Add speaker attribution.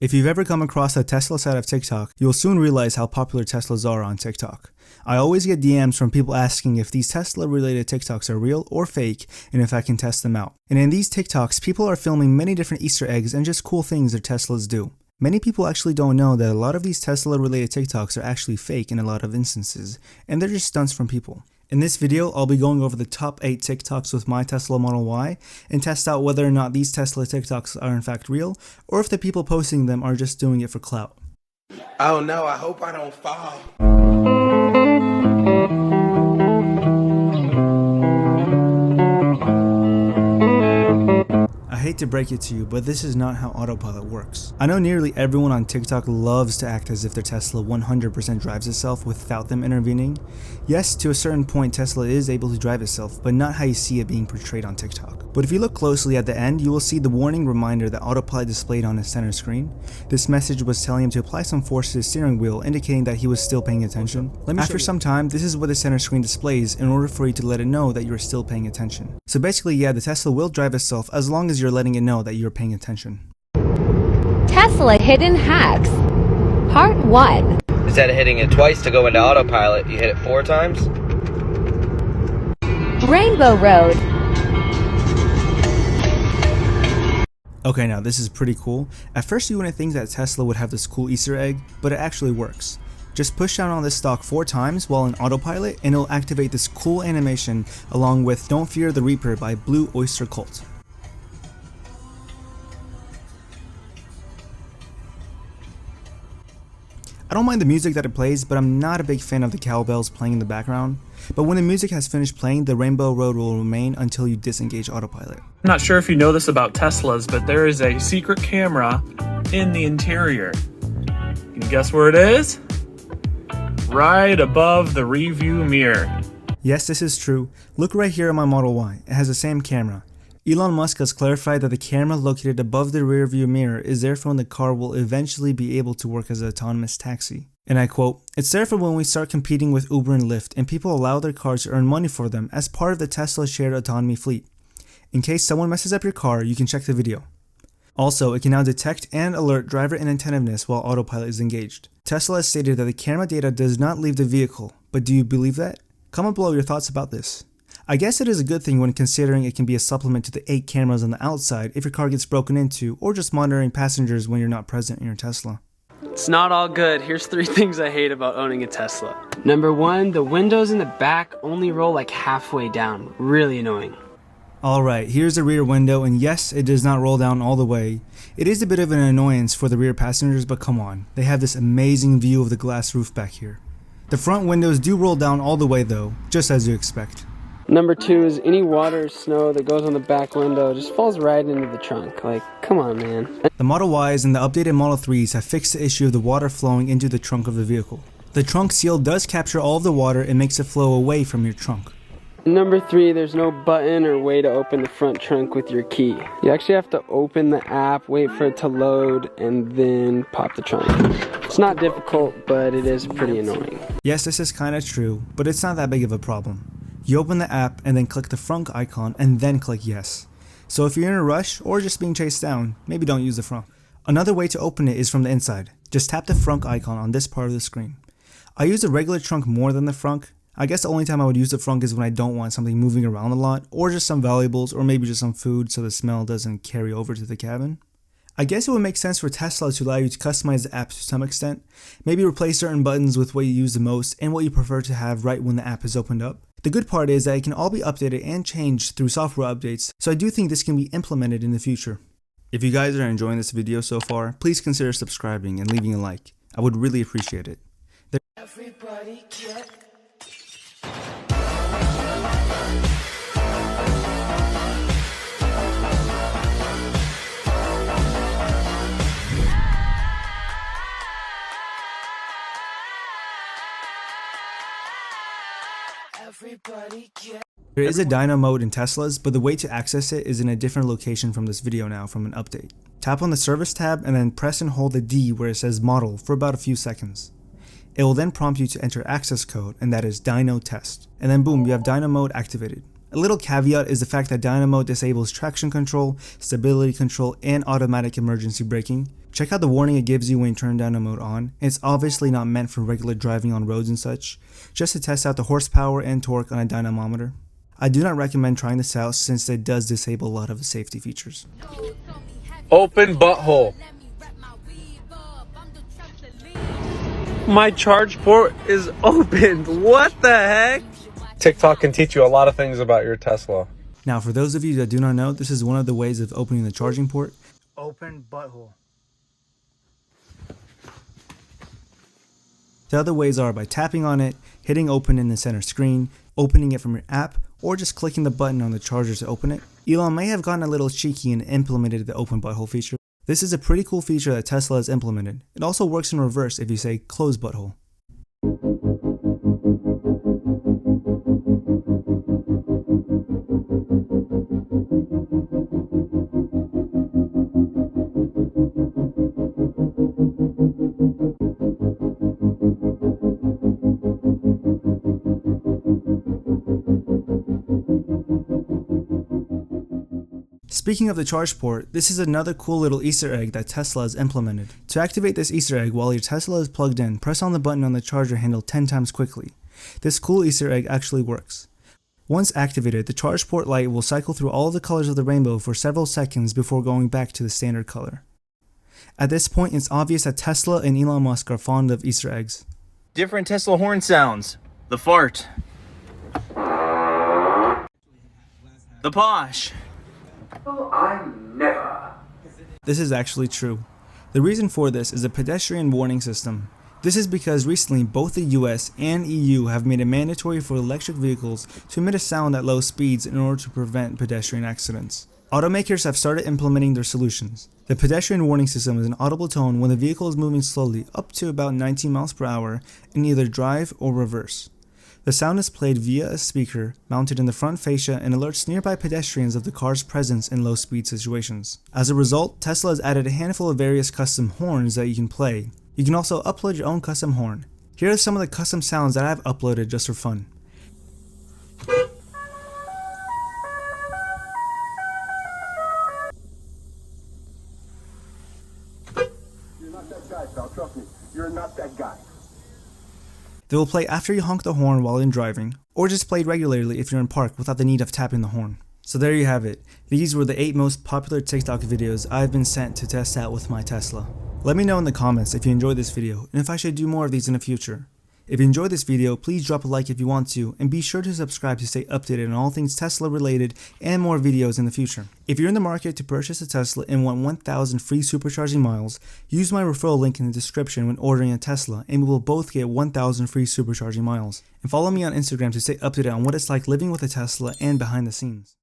Speaker 1: If you've ever come across a Tesla side of TikTok, you'll soon realize how popular Teslas are on TikTok. I always get DMs from people asking if these Tesla related TikToks are real or fake and if I can test them out. And in these TikToks, people are filming many different Easter eggs and just cool things their Teslas do. Many people actually don't know that a lot of these Tesla related TikToks are actually fake in a lot of instances, and they're just stunts from people. In this video, I'll be going over the top 8 TikToks with my Tesla Model Y and test out whether or not these Tesla TikToks are in fact real, or if the people posting them are just doing it for clout.
Speaker 2: Oh no, I hope I don't fall.
Speaker 1: I hate to break it to you, but this is not how Autopilot works. I know nearly everyone on TikTok loves to act as if their Tesla 100% drives itself without them intervening. Yes, to a certain point Tesla is able to drive itself, but not how you see it being portrayed on TikTok. But if you look closely at the end, you will see the warning reminder that Autopilot displayed on his center screen. This message was telling him to apply some force to his steering wheel, indicating that he was still paying attention. After some time, this is what the center screen displays in order for you to let it know that you are still paying attention. So basically, yeah, the Tesla will drive itself as long as you're letting it know that you're paying attention.
Speaker 3: Tesla Hidden Hacks Part 1.
Speaker 4: Instead of hitting it twice to go into autopilot, you hit it 4 times.
Speaker 3: Rainbow Road.
Speaker 1: Okay, now this is pretty cool. At first you wouldn't think that Tesla would have this cool Easter egg, but it actually works. Just push down on this stalk 4 times while in autopilot and it'll activate this cool animation along with Don't Fear the Reaper by Blue Oyster Cult. I don't mind the music that it plays, but I'm not a big fan of the cowbells playing in the background. But when the music has finished playing, the rainbow road will remain until you disengage autopilot.
Speaker 5: I'm not sure if you know this about Teslas, but there is a secret camera in the interior. Can you guess where it is? Right above the review mirror.
Speaker 1: Yes, this is true. Look right here at my Model Y. It has the same camera. Elon Musk has clarified that the camera located above the rear view mirror is there for when the car will eventually be able to work as an autonomous taxi. And I quote, "It's there for when we start competing with Uber and Lyft and people allow their cars to earn money for them as part of the Tesla shared autonomy fleet. In case someone messes up your car, you can check the video." Also, it can now detect and alert driver inattentiveness while autopilot is engaged. Tesla has stated that the camera data does not leave the vehicle, but do you believe that? Comment below your thoughts about this. I guess it is a good thing when considering it can be a supplement to the 8 cameras on the outside if your car gets broken into, or just monitoring passengers when you're not present in your Tesla.
Speaker 6: It's not all good. Here's 3 things I hate about owning a Tesla. Number 1, the windows in the back only roll like halfway down. Really annoying.
Speaker 1: Alright, here's the rear window, and yes, it does not roll down all the way. It is a bit of an annoyance for the rear passengers, but come on, they have this amazing view of the glass roof back here. The front windows do roll down all the way though, just as you expect.
Speaker 6: Number 2 is any water or snow that goes on the back window just falls right into the trunk. Like, come on, man.
Speaker 1: The Model Ys and the updated Model 3s have fixed the issue of the water flowing into the trunk of the vehicle. The trunk seal does capture all of the water and makes it flow away from your trunk.
Speaker 6: Number 3, there's no button or way to open the front trunk with your key. You actually have to open the app, wait for it to load, and then pop the trunk. It's not difficult, but it is pretty annoying.
Speaker 1: Yes, this is kinda true, but it's not that big of a problem. You open the app and then click the frunk icon and then click yes. So if you're in a rush or just being chased down, maybe don't use the frunk. Another way to open it is from the inside. Just tap the frunk icon on this part of the screen. I use the regular trunk more than the frunk. I guess the only time I would use the frunk is when I don't want something moving around a lot, or just some valuables, or maybe just some food so the smell doesn't carry over to the cabin. I guess it would make sense for Tesla to allow you to customize the app to some extent. Maybe replace certain buttons with what you use the most and what you prefer to have right when the app is opened up. The good part is that it can all be updated and changed through software updates, so I do think this can be implemented in the future. If you guys are enjoying this video so far, please consider subscribing and leaving a like. I would really appreciate it.
Speaker 2: Everybody get
Speaker 1: There is a Dyno Mode in Teslas, but the way to access it is in a different location from this video now from an update. Tap on the Service tab and then press and hold the D where it says Model for about a few seconds. It will then prompt you to enter access code, and that is Dyno Test. And then boom, you have Dyno Mode activated. A little caveat is the fact that Dyno Mode disables traction control, stability control, and automatic emergency braking. Check out the warning it gives you when you turn Dyno Mode on. It's obviously not meant for regular driving on roads and such, just to test out the horsepower and torque on a dynamometer. I do not recommend trying this out since it does disable a lot of the safety features.
Speaker 4: Open butthole.
Speaker 5: My charge port is opened. What the heck?
Speaker 4: TikTok can teach you a lot of things about your Tesla.
Speaker 1: Now for those of you that do not know, this is one of the ways of opening the charging port. Open butthole. The other ways are by tapping on it, hitting open in the center screen, opening it from your app, or just clicking the button on the charger to open it. Elon may have gotten a little cheeky and implemented the open butthole feature. This is a pretty cool feature that Tesla has implemented. It also works in reverse if you say close butthole. Speaking of the charge port, this is another cool little Easter egg that Tesla has implemented. To activate this Easter egg while your Tesla is plugged in, press on the button on the charger handle 10 times quickly. This cool Easter egg actually works. Once activated, the charge port light will cycle through all the colors of the rainbow for several seconds before going back to the standard color. At this point, it's obvious that Tesla and Elon Musk are fond of Easter eggs.
Speaker 7: Different Tesla horn sounds. The fart. The posh.
Speaker 1: This is actually true. The reason for this is a pedestrian warning system. This is because recently both the US and EU have made it mandatory for electric vehicles to emit a sound at low speeds in order to prevent pedestrian accidents. Automakers have started implementing their solutions. The pedestrian warning system is an audible tone when the vehicle is moving slowly up to about 19 miles per hour in either drive or reverse. The sound is played via a speaker mounted in the front fascia and alerts nearby pedestrians of the car's presence in low speed situations. As a result, Tesla has added a handful of various custom horns that you can play. You can also upload your own custom horn. Here are some of the custom sounds that I've uploaded just for fun.
Speaker 2: You're not that guy, pal. Trust me. You're not that guy.
Speaker 1: They will play after you honk the horn while in driving, or just played regularly if you're in park without the need of tapping the horn. So there you have it. These were the 8 most popular TikTok videos I've been sent to test out with my Tesla. Let me know in the comments if you enjoyed this video and if I should do more of these in the future. If you enjoyed this video, please drop a like if you want to, and be sure to subscribe to stay updated on all things Tesla related and more videos in the future. If you're in the market to purchase a Tesla and want 1,000 free supercharging miles, use my referral link in the description when ordering a Tesla and we will both get 1,000 free supercharging miles. And follow me on Instagram to stay updated on what it's like living with a Tesla and behind the scenes.